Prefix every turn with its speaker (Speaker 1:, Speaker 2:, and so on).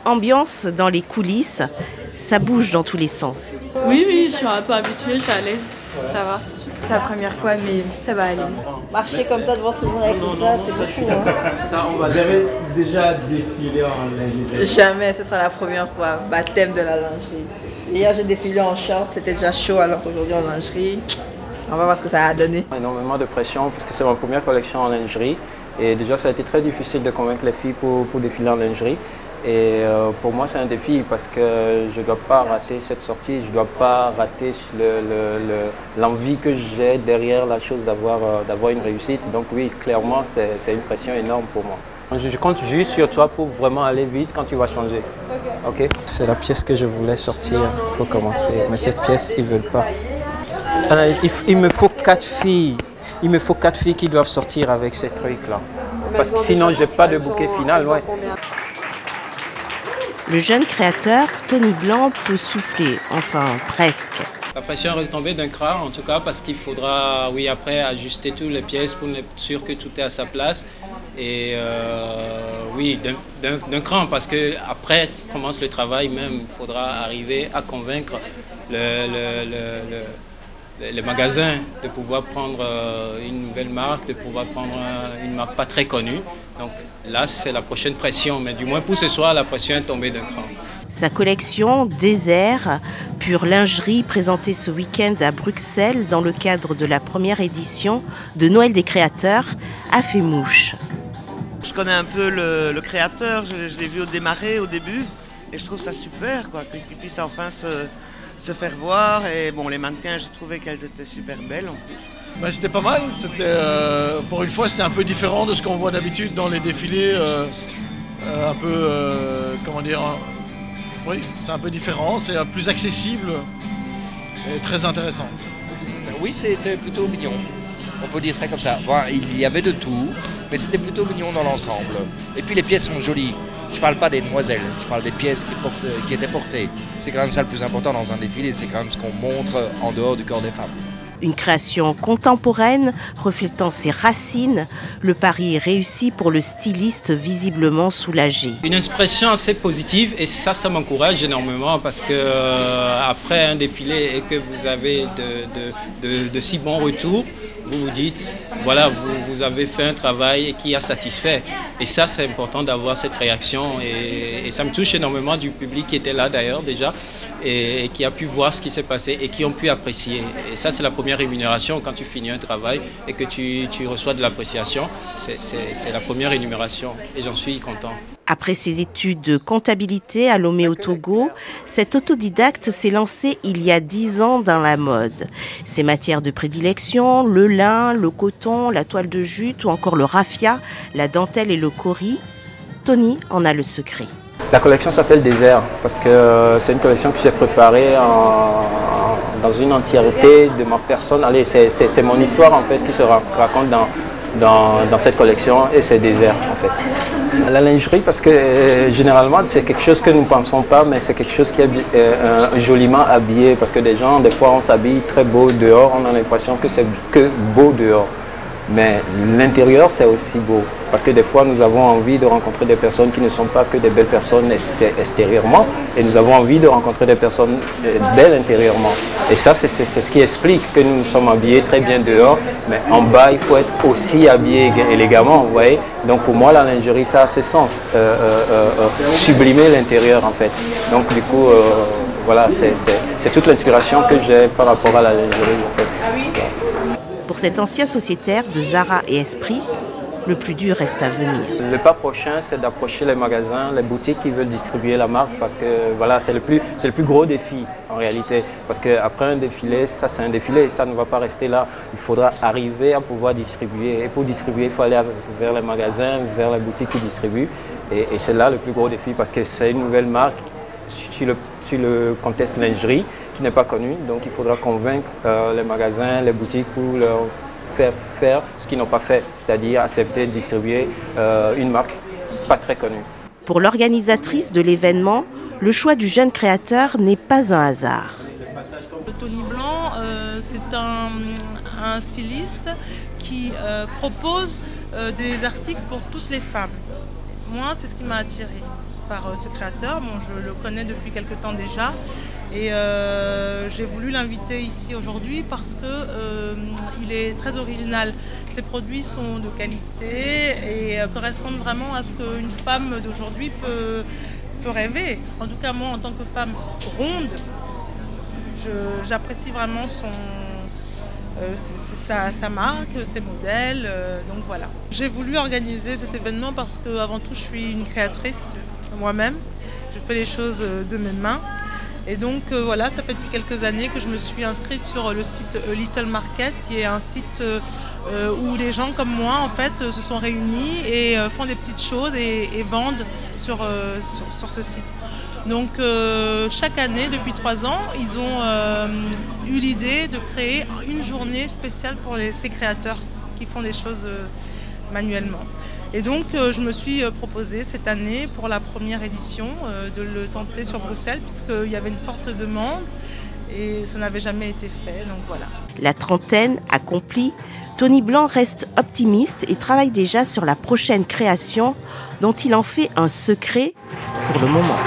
Speaker 1: Ambiance dans les coulisses, ça bouge dans tous les sens.
Speaker 2: Oui, je suis un peu habituée, je suis à l'aise, ça va. C'est la première fois, mais ça va aller.
Speaker 3: Marcher comme ça devant tout le monde avec tout ça, c'est beaucoup. Hein.
Speaker 4: Ça, on va déjà défiler en lingerie.
Speaker 3: Jamais, ce sera la première fois. Baptême de la lingerie. Hier, j'ai défilé en short, c'était déjà chaud, alors qu'aujourd'hui en lingerie, on va voir ce que ça a donné.
Speaker 4: Énormément de pression parce que c'est ma première collection en lingerie. Et déjà, ça a été très difficile de convaincre les filles pour défiler en lingerie. Et pour moi, c'est un défi parce que je ne dois pas rater cette sortie, je ne dois pas rater l'envie que j'ai derrière la chose d'avoir une réussite. Donc oui, clairement, c'est une pression énorme pour moi. Je compte juste sur toi pour vraiment aller vite quand tu vas changer. Ok. C'est la pièce que je voulais sortir pour commencer, mais cette pièce, ils ne veulent pas. Il me faut 4 filles. Il me faut 4 filles qui doivent sortir avec ces trucs-là. Parce que sinon, je n'ai pas de bouquet final. Ouais.
Speaker 1: Le jeune créateur, Tony Blanc, peut souffler, enfin presque.
Speaker 5: La pression est retombée d'un cran en tout cas parce qu'il faudra, oui, après ajuster toutes les pièces pour être sûr que tout est à sa place. Et oui, d'un cran parce que après commence le travail même. Il faudra arriver à convaincre les magasins de pouvoir prendre une nouvelle marque, de pouvoir prendre une marque pas très connue. Donc là, c'est la prochaine pression, mais du moins pour ce soir, la pression est tombée d'un cran.
Speaker 1: Sa collection Désert, pure lingerie, présentée ce week-end à Bruxelles dans le cadre de la première édition de Noël des créateurs, a fait mouche.
Speaker 6: Je connais un peu le créateur, je l'ai vu au démarrer au début, et je trouve ça super qu'il puisse enfin se faire voir. Et bon, les mannequins, j'ai trouvé qu'elles étaient super belles en plus.
Speaker 7: Ben, c'était pas mal, pour une fois c'était un peu différent de ce qu'on voit d'habitude dans les défilés, un peu, comment dire, oui, c'est un peu différent, c'est plus accessible et très intéressant.
Speaker 8: Oui, c'était plutôt mignon, on peut dire ça comme ça. Enfin, il y avait de tout, mais c'était plutôt mignon dans l'ensemble. Et puis les pièces sont jolies. Je ne parle pas des demoiselles, je parle des pièces qui étaient portées. C'est quand même ça le plus important dans un défilé, c'est quand même ce qu'on montre en dehors du corps des femmes.
Speaker 1: Une création contemporaine reflétant ses racines, le pari est réussi pour le styliste visiblement soulagé.
Speaker 5: Une expression assez positive et ça m'encourage énormément parce que après un défilé et que vous avez de si bons retours, vous vous dites, voilà, vous avez fait un travail qui a satisfait. Et ça, c'est important d'avoir cette réaction. Et ça me touche énormément du public qui était là d'ailleurs déjà et qui a pu voir ce qui s'est passé et qui ont pu apprécier. Et ça, c'est la première rémunération quand tu finis un travail et que tu reçois de l'appréciation. C'est la première rémunération et j'en suis content.
Speaker 1: Après ses études de comptabilité à Lomé au Togo, cet autodidacte s'est lancé il y a 10 ans dans la mode. Ses matières de prédilection, le lin, le coton, la toile de jute ou encore le raffia, la dentelle et le kori, Tony en a le secret.
Speaker 4: La collection s'appelle Désert parce que c'est une collection que j'ai préparée dans une entièreté de ma personne. Allez, c'est mon histoire en fait qui se raconte dans cette collection et c'est Désert en fait. La lingerie parce que généralement c'est quelque chose que nous ne pensons pas mais c'est quelque chose qui est joliment habillé parce que des gens des fois on s'habille très beau dehors, on a l'impression que c'est que beau dehors. Mais l'intérieur, c'est aussi beau. Parce que des fois, nous avons envie de rencontrer des personnes qui ne sont pas que des belles personnes extérieurement. Et nous avons envie de rencontrer des personnes belles intérieurement. Et ça, c'est ce qui explique que nous sommes habillés très bien dehors. Mais en bas, il faut être aussi habillé élégamment, vous voyez. Donc pour moi, la lingerie, ça a ce sens. Sublimer l'intérieur, en fait. Donc du coup, voilà, c'est toute l'inspiration que j'ai par rapport à la lingerie, en fait.
Speaker 1: Pour cet ancien sociétaire de Zara et Esprit, le plus dur reste à venir.
Speaker 4: Le pas prochain, c'est d'approcher les magasins, les boutiques qui veulent distribuer la marque parce que voilà, c'est le plus gros défi en réalité. Parce qu'après un défilé, ça c'est un défilé et ça ne va pas rester là. Il faudra arriver à pouvoir distribuer. Et pour distribuer, il faut aller vers les magasins, vers les boutiques qui distribuent. Et c'est là le plus gros défi parce que c'est une nouvelle marque sur le contexte lingerie qui n'est pas connu. Donc il faudra convaincre les magasins, les boutiques pour leur faire ce qu'ils n'ont pas fait, c'est-à-dire accepter de distribuer une marque pas très connue.
Speaker 1: Pour l'organisatrice de l'événement, le choix du jeune créateur n'est pas un hasard.
Speaker 2: Tony Blanc, c'est un styliste qui propose des articles pour toutes les femmes. Moi, c'est ce qui m'a attirée.
Speaker 9: par ce créateur. Bon, je le connais depuis quelque temps déjà et j'ai voulu l'inviter ici aujourd'hui parce qu'il est très original. Ses produits sont de qualité et correspondent vraiment à ce qu'une femme d'aujourd'hui peut rêver. En tout cas, moi, en tant que femme ronde, j'apprécie vraiment sa marque, ses modèles, donc voilà. J'ai voulu organiser cet événement parce qu'avant tout je suis une créatrice moi-même, je fais les choses de mes mains et donc voilà, ça fait depuis quelques années que je me suis inscrite sur le site Little Market qui est un site où les gens comme moi en fait se sont réunis et font des petites choses et vendent sur ce site. Donc chaque année, depuis 3 ans, ils ont eu l'idée de créer une journée spéciale pour ces créateurs qui font des choses manuellement. Et donc je me suis proposée cette année pour la première édition de le tenter sur Bruxelles puisqu'il y avait une forte demande et ça n'avait jamais été fait, donc voilà.
Speaker 1: La trentaine accomplie, Tony Blanc reste optimiste et travaille déjà sur la prochaine création dont il en fait un secret pour le moment.